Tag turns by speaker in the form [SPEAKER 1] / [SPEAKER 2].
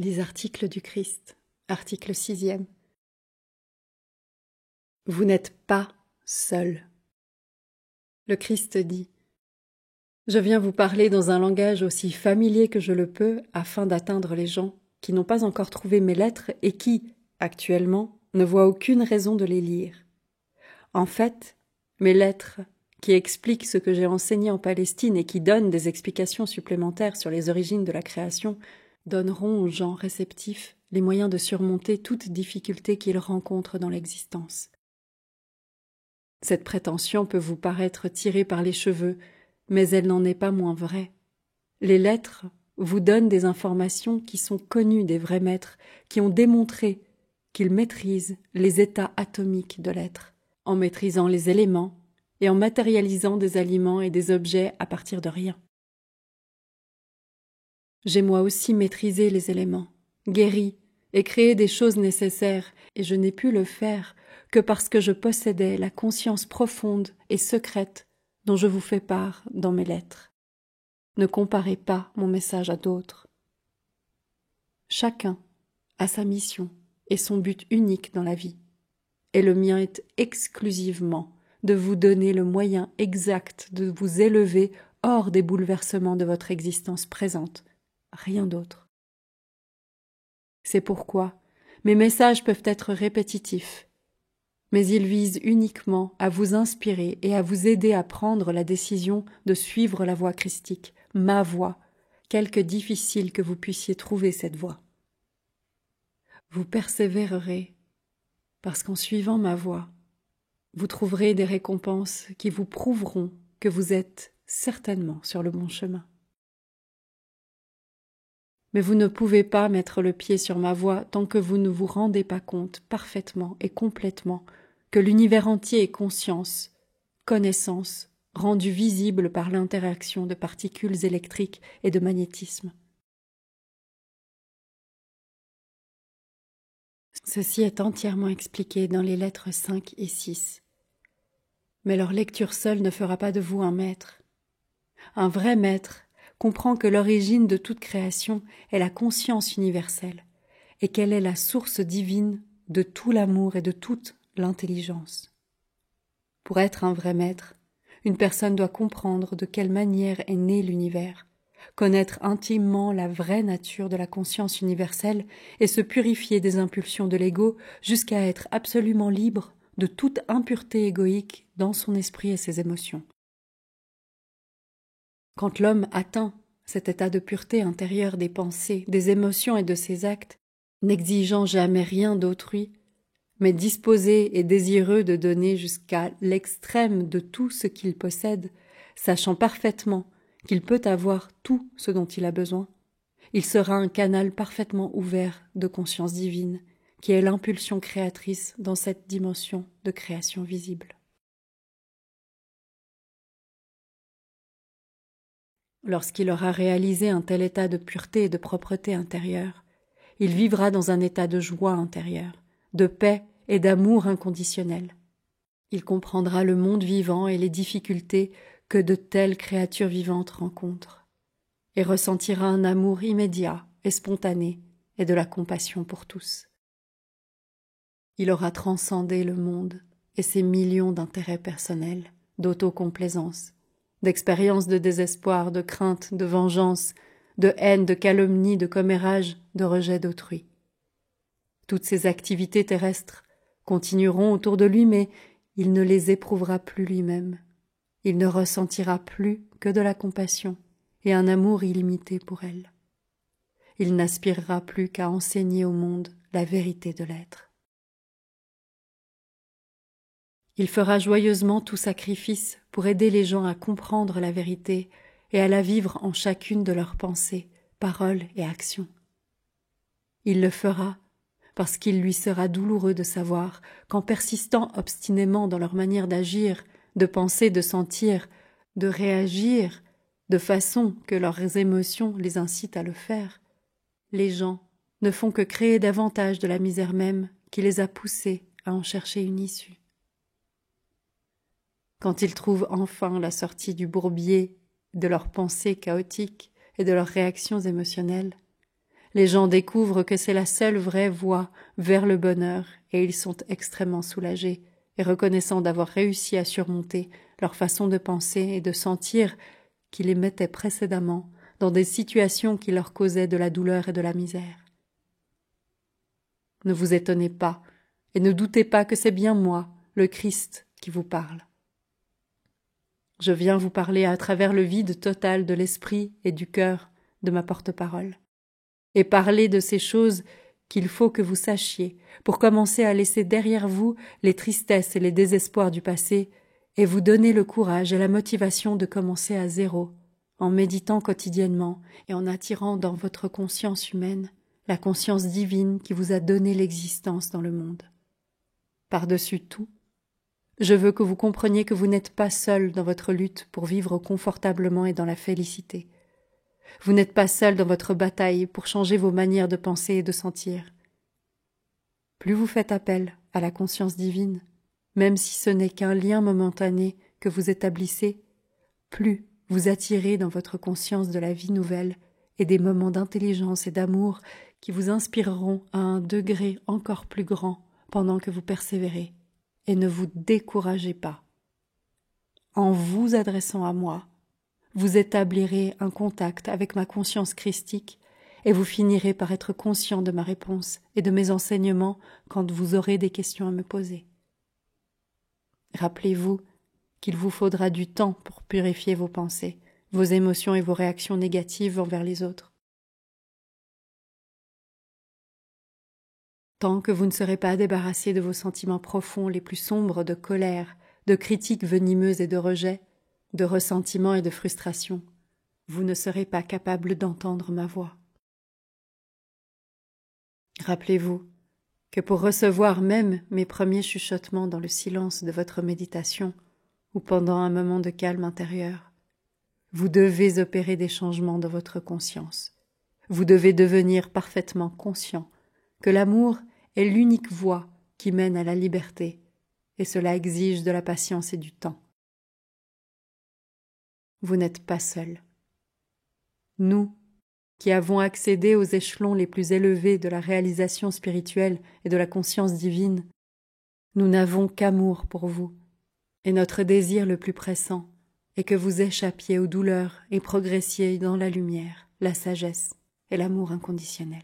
[SPEAKER 1] Les articles du Christ, article 6e. Vous n'êtes pas seul. Le Christ dit : Je viens vous parler dans un langage aussi familier que je le peux afin d'atteindre les gens qui n'ont pas encore trouvé mes lettres et qui, actuellement, ne voient aucune raison de les lire. En fait, mes lettres, qui expliquent ce que j'ai enseigné en Palestine et qui donnent des explications supplémentaires sur les origines de la création, donneront aux gens réceptifs les moyens de surmonter toute difficulté qu'ils rencontrent dans l'existence. Cette prétention peut vous paraître tirée par les cheveux, mais elle n'en est pas moins vraie. Les lettres vous donnent des informations qui sont connues des vrais maîtres, qui ont démontré qu'ils maîtrisent les états atomiques de l'être, en maîtrisant les éléments et en matérialisant des aliments et des objets à partir de rien. J'ai moi aussi maîtrisé les éléments, guéri et créé des choses nécessaires, et je n'ai pu le faire que parce que je possédais la conscience profonde et secrète dont je vous fais part dans mes lettres. Ne comparez pas mon message à d'autres. Chacun a sa mission et son but unique dans la vie, et le mien est exclusivement de vous donner le moyen exact de vous élever hors des bouleversements de votre existence présente, rien d'autre. C'est pourquoi mes messages peuvent être répétitifs, mais ils visent uniquement à vous inspirer et à vous aider à prendre la décision de suivre la voie christique, ma voie, quelque difficile que vous puissiez trouver cette voie. Vous persévérerez, parce qu'en suivant ma voie, vous trouverez des récompenses qui vous prouveront que vous êtes certainement sur le bon chemin. Mais vous ne pouvez pas mettre le pied sur ma voie tant que vous ne vous rendez pas compte parfaitement et complètement que l'univers entier est conscience, connaissance, rendue visible par l'interaction de particules électriques et de magnétisme. Ceci est entièrement expliqué dans les lettres 5 et 6. Mais leur lecture seule ne fera pas de vous un maître. Un vrai maître comprend que l'origine de toute création est la conscience universelle et qu'elle est la source divine de tout l'amour et de toute l'intelligence. Pour être un vrai maître, une personne doit comprendre de quelle manière est né l'univers, connaître intimement la vraie nature de la conscience universelle et se purifier des impulsions de l'ego jusqu'à être absolument libre de toute impureté égoïque dans son esprit et ses émotions. Quand l'homme atteint cet état de pureté intérieure des pensées, des émotions et de ses actes, n'exigeant jamais rien d'autrui, mais disposé et désireux de donner jusqu'à l'extrême de tout ce qu'il possède, sachant parfaitement qu'il peut avoir tout ce dont il a besoin, il sera un canal parfaitement ouvert de conscience divine, qui est l'impulsion créatrice dans cette dimension de création visible. Lorsqu'il aura réalisé un tel état de pureté et de propreté intérieure, il vivra dans un état de joie intérieure, de paix et d'amour inconditionnel. Il comprendra le monde vivant et les difficultés que de telles créatures vivantes rencontrent, et ressentira un amour immédiat et spontané et de la compassion pour tous. Il aura transcendé le monde et ses millions d'intérêts personnels, d'autocomplaisance, d'expériences de désespoir, de crainte, de vengeance, de haine, de calomnie, de commérage, de rejet d'autrui. Toutes ces activités terrestres continueront autour de lui, mais il ne les éprouvera plus lui-même. Il ne ressentira plus que de la compassion et un amour illimité pour elle. Il n'aspirera plus qu'à enseigner au monde la vérité de l'être. Il fera joyeusement tout sacrifice pour aider les gens à comprendre la vérité et à la vivre en chacune de leurs pensées, paroles et actions. Il le fera parce qu'il lui sera douloureux de savoir qu'en persistant obstinément dans leur manière d'agir, de penser, de sentir, de réagir, de façon que leurs émotions les incitent à le faire, les gens ne font que créer davantage de la misère même qui les a poussés à en chercher une issue. Quand ils trouvent enfin la sortie du bourbier de leurs pensées chaotiques et de leurs réactions émotionnelles, Les gens découvrent que c'est la seule vraie voie vers le bonheur et ils sont extrêmement soulagés et reconnaissants d'avoir réussi à surmonter leur façon de penser et de sentir qui les mettait précédemment dans des situations qui leur causaient de la douleur et de la misère. Ne vous étonnez pas et ne doutez pas que c'est bien moi, le Christ, qui vous parle. Je viens vous parler à travers le vide total de l'esprit et du cœur de ma porte-parole, et parler de ces choses qu'il faut que vous sachiez pour commencer à laisser derrière vous les tristesses et les désespoirs du passé et vous donner le courage et la motivation de commencer à zéro, en méditant quotidiennement et en attirant dans votre conscience humaine la conscience divine qui vous a donné l'existence dans le monde. Par-dessus tout, je veux que vous compreniez que vous n'êtes pas seul dans votre lutte pour vivre confortablement et dans la félicité. Vous n'êtes pas seul dans votre bataille pour changer vos manières de penser et de sentir. Plus vous faites appel à la conscience divine, même si ce n'est qu'un lien momentané que vous établissez, plus vous attirez dans votre conscience de la vie nouvelle et des moments d'intelligence et d'amour qui vous inspireront à un degré encore plus grand pendant que vous persévérez. Et ne vous découragez pas. En vous adressant à moi, vous établirez un contact avec ma conscience christique et vous finirez par être conscient de ma réponse et de mes enseignements quand vous aurez des questions à me poser. Rappelez-vous qu'il vous faudra du temps pour purifier vos pensées, vos émotions et vos réactions négatives envers les autres. Tant que vous ne serez pas débarrassé de vos sentiments profonds les plus sombres de colère, de critiques venimeuses et de rejet, de ressentiment et de frustration, vous ne serez pas capable d'entendre ma voix. Rappelez-vous que pour recevoir même mes premiers chuchotements dans le silence de votre méditation ou pendant un moment de calme intérieur, vous devez opérer des changements dans votre conscience. Vous devez devenir parfaitement conscient que l'amour est l'unique voie qui mène à la liberté, et cela exige de la patience et du temps. Vous n'êtes pas seul. Nous, qui avons accédé aux échelons les plus élevés de la réalisation spirituelle et de la conscience divine, nous n'avons qu'amour pour vous, et notre désir le plus pressant est que vous échappiez aux douleurs et progressiez dans la lumière, la sagesse et l'amour inconditionnel.